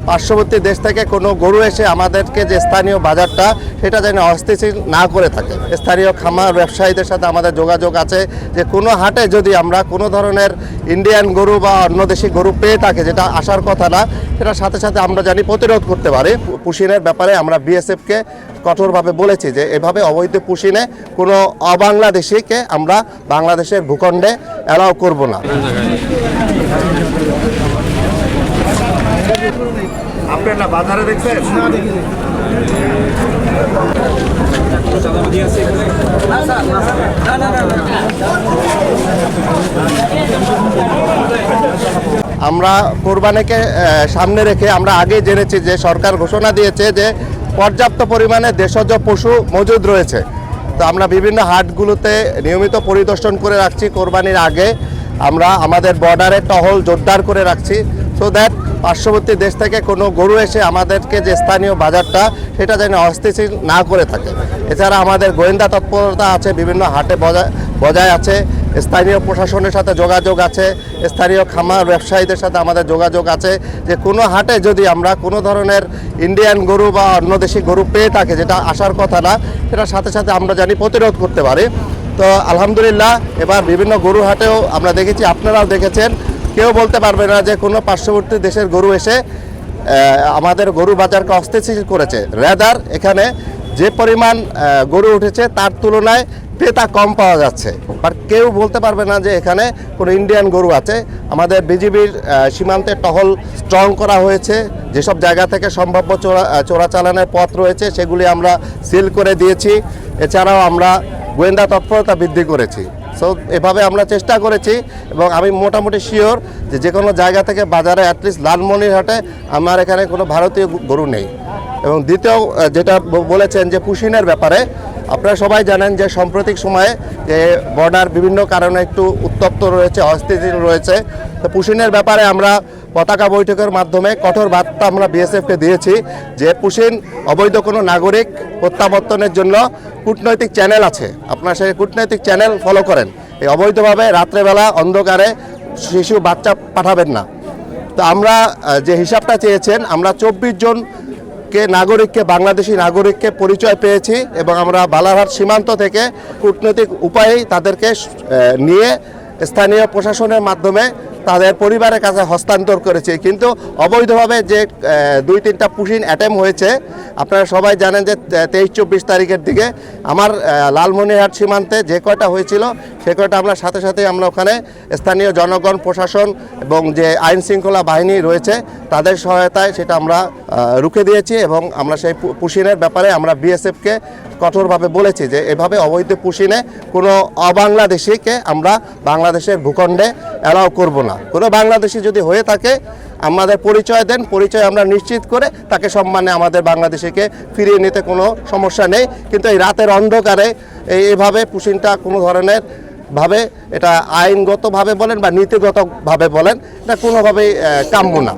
পার্শ্ববর্তী দেশ থেকে কোনো গরু এসে আমাদেরকে যে স্থানীয় বাজারটা সেটা যেন অস্থিতিশীল না করে থাকে। স্থানীয় খামার ব্যবসায়ীদের সাথে আমাদের যোগাযোগ আছে যে কোনো হাটে যদি আমরা কোনো ধরনের ইন্ডিয়ান গরু বা অন্য দেশি গরু পেয়ে থাকে, যেটা আসার কথা না, সেটার সাথে সাথে আমরা জানি প্রতিরোধ করতে পারি। পুশিনের ব্যাপারে আমরা বিএসএফকে কঠোরভাবে বলেছি যে এভাবে অবৈধ পুশিনে কোনো অবাংলাদেশিকে আমরা বাংলাদেশের ভূখণ্ডে অ্যালাউ করব না। আপনারা বাজারে দেখছেন? আমরা কোরবানিকে সামনে রেখে আমরা আগে জেনেছি যে সরকার ঘোষণা দিয়েছে যে পর্যাপ্ত পরিমাণে দেশজ পশু মজুদ রয়েছে। তো আমরা বিভিন্ন হাটগুলোতে নিয়মিত পরিদর্শন করে রাখছি। কোরবানির আগে আমরা আমাদের বর্ডারে টহল জোরদার করে রাখছি, সো দ্যাট পার্শ্ববর্তী দেশ থেকে কোনো গরু এসে আমাদেরকে যে স্থানীয় বাজারটা সেটা যেন অস্থিতিশীল না করে থাকে। এছাড়া আমাদের গোয়েন্দা তৎপরতা আছে, বিভিন্ন হাটে বজায় আছে, স্থানীয় প্রশাসনের সাথে যোগাযোগ আছে, স্থানীয় খামার ব্যবসায়ীদের সাথে আমাদের যোগাযোগ আছে যে কোনো হাটে যদি আমরা কোনো ধরনের ইন্ডিয়ান গরু বা অন্য দেশি গরু পেয়ে থাকে, যেটা আসার কথা না, সেটার সাথে সাথে আমরা জানি প্রতিরোধ করতে পারি। তো আলহামদুলিল্লাহ এবার বিভিন্ন গরু হাটেও আমরা দেখেছি, আপনারাও দেখেছেন, কেউ বলতে পারবে না যে কোনো পার্শ্ববর্তী দেশের গরু এসে আমাদের গরু বাজারকে অস্থিতিশীল করেছে। রেদার এখানে যে পরিমাণ গরু উঠেছে তার তুলনায় ক্রেতা কম পাওয়া যাচ্ছে, বাট কেউ বলতে পারবে না যে এখানে কোনো ইন্ডিয়ান গরু আছে। আমাদের বিজিবির সীমান্তে টহল স্ট্রং করা হয়েছে, যেসব জায়গা থেকে সম্ভাব্য চোরাচালানের পথ রয়েছে সেগুলি আমরা সিল করে দিয়েছি। এছাড়াও আমরা গোয়েন্দা তৎপরতা বৃদ্ধি করেছি। সো এভাবে আমরা চেষ্টা করেছি এবং আমি মোটামুটি শিওর যে কোনো জায়গা থেকে বাজারে অ্যাটলিস্ট লালমনিরহাটে আমার এখানে কোনো ভারতীয় গরু নেই। এবং দ্বিতীয় যেটা বলেছেন যে পুশিনের ব্যাপারে, আপনারা সবাই জানেন যে সাম্প্রতিক সময়ে যে বর্ডার বিভিন্ন কারণে একটু উত্তপ্ত রয়েছে, অস্থিতিশীল রয়েছে। তো পুশিনের ব্যাপারে আমরা পতাকা বৈঠকের মাধ্যমে কঠোর বার্তা আমরা বিএসএফকে দিয়েছি যে পুশিন অবৈধ কোনো নাগরিক প্রত্যাবর্তনের জন্য কূটনৈতিক চ্যানেল আছে, আপনারা সেই কূটনৈতিক চ্যানেল ফলো করেন। এই অবৈধভাবে রাত্রেবেলা অন্ধকারে শিশু বাচ্চা পাঠাবেন না। তো আমরা যে হিসাবটা চেয়েছেন, আমরা 24 জন নাগরিককে, বাংলাদেশি নাগরিককে পরিচয় পেয়েছি এবং আমরা বালারহাট সীমান্ত থেকে কূটনৈতিক উপায়েই তাদেরকে নিয়ে স্থানীয় প্রশাসনের মাধ্যমে তাদের পরিবারের কাছে হস্তান্তর করেছি। কিন্তু অবৈধভাবে যে 2-3টা পুশিন অ্যাটেম্প হয়েছে, আপনারা সবাই জানেন যে 23-24 তারিখের দিকে আমার লালমনিরহাট সীমান্তে যে কয়টা হয়েছিল সে কয়টা আমরা সাথে সাথে আমরা ওখানে স্থানীয় জনগণ, প্রশাসন এবং যে আইন শৃঙ্খলা বাহিনী রয়েছে তাদের সহায়তায় সেটা আমরা রুখে দিয়েছি। এবং আমরা সেই পুশিনের ব্যাপারে আমরা বিএসএফকে কঠোরভাবে বলেছি যে এভাবে অবৈধ পুশিনে কোনো অবাংলাদেশিকে আমরা বাংলাদেশের ভূখণ্ডে অ্যালাউ করব না। কোনো বাংলাদেশি যদি হয়ে থাকে আমাদের পরিচয় দেন, পরিচয় আমরা নিশ্চিত করে তাকে সম্মানে আমাদের বাংলাদেশিকে ফিরিয়ে নিতে কোনো সমস্যা নেই। কিন্তু এই রাতের অন্ধকারে এইভাবে পুশিনটা কোনো ধরনের ভাবে, এটা আইনগতভাবে বলেন বা নীতিগতভাবে বলেন, এটা কোনোভাবেই কাম্য না।